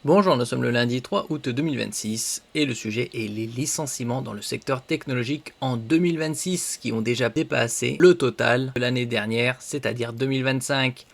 Bonjour, nous sommes le lundi 3 août 2026 et le sujet est les licenciements dans le secteur technologique en 2026 qui ont déjà dépassé le total de l'année dernière, c'est-à-dire 2025.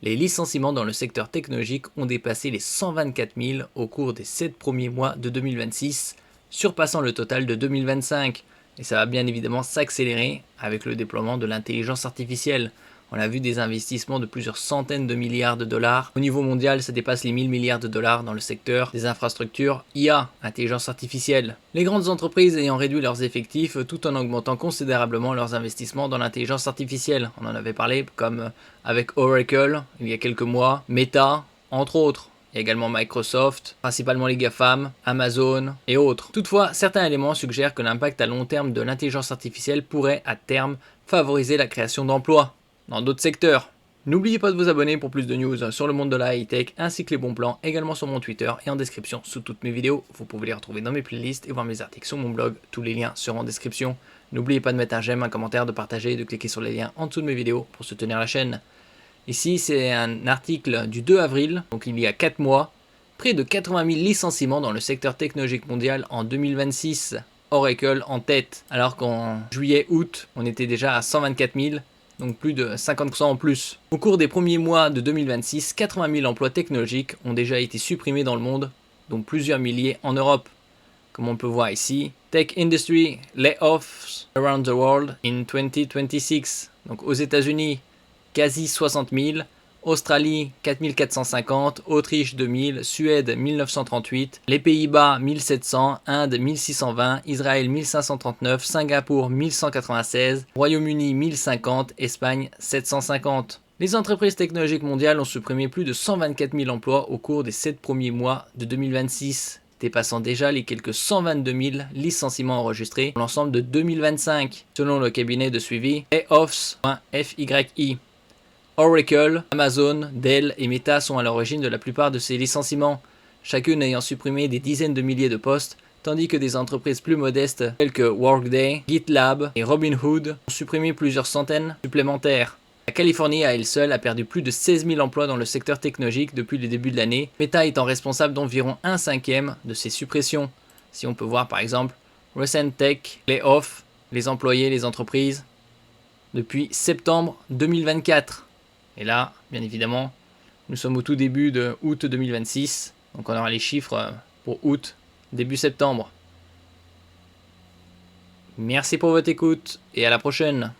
Les licenciements dans le secteur technologique ont dépassé les 124 000 au cours des 7 premiers mois de 2026, surpassant le total de 2025. Et ça va bien évidemment s'accélérer avec le déploiement de l'intelligence artificielle. On a vu des investissements de plusieurs centaines de milliards de dollars. Au niveau mondial, ça dépasse les 1000 milliards de dollars dans le secteur des infrastructures IA, intelligence artificielle. Les grandes entreprises ayant réduit leurs effectifs tout en augmentant considérablement leurs investissements dans l'intelligence artificielle. On en avait parlé comme avec Oracle il y a quelques mois, Meta, entre autres. Il y a également Microsoft, principalement les GAFAM, Amazon et autres. Toutefois, certains éléments suggèrent que l'impact à long terme de l'intelligence artificielle pourrait à terme favoriser la création d'emplois dans d'autres secteurs. N'oubliez pas de vous abonner pour plus de news sur le monde de la high-tech ainsi que les bons plans également sur mon Twitter et en description sous toutes mes vidéos. Vous pouvez les retrouver dans mes playlists et voir mes articles sur mon blog. Tous les liens seront en description. N'oubliez pas de mettre un j'aime, un commentaire, de partager et de cliquer sur les liens en dessous de mes vidéos pour soutenir la chaîne. Ici, c'est un article du 2 avril, donc il y a 4 mois. Près de 80 000 licenciements dans le secteur technologique mondial en 2026. Oracle en tête, alors qu'en juillet-août, on était déjà à 124 000. Donc plus de 50% en plus. Au cours des premiers mois de 2026, 80 000 emplois technologiques ont déjà été supprimés dans le monde, dont plusieurs milliers en Europe. Comme on peut voir ici, Tech Industry Layoffs Around the World in 2026. Donc aux États-Unis, quasi 60 000, Australie 4 450, Autriche 2000, Suède 1938, les Pays-Bas 1700, Inde 1620, Israël 1539, Singapour 1196, Royaume-Uni 1050, Espagne 750. Les entreprises technologiques mondiales ont supprimé plus de 124 000 emplois au cours des 7 premiers mois de 2026, dépassant déjà les quelques 122 000 licenciements enregistrés pour l'ensemble de 2025, selon le cabinet de suivi Layoffs.fyi. Oracle, Amazon, Dell et Meta sont à l'origine de la plupart de ces licenciements, chacune ayant supprimé des dizaines de milliers de postes, tandis que des entreprises plus modestes telles que Workday, GitLab et Robinhood ont supprimé plusieurs centaines supplémentaires. La Californie à elle seule a perdu plus de 16 000 emplois dans le secteur technologique depuis le début de l'année, Meta étant responsable d'environ 1/5 de ces suppressions. Si on peut voir par exemple Recent Tech, Layoff, les employés, les entreprises, depuis septembre 2024. Et là, bien évidemment, nous sommes au tout début de août 2026. Donc on aura les chiffres pour août, début septembre. Merci pour votre écoute et à la prochaine.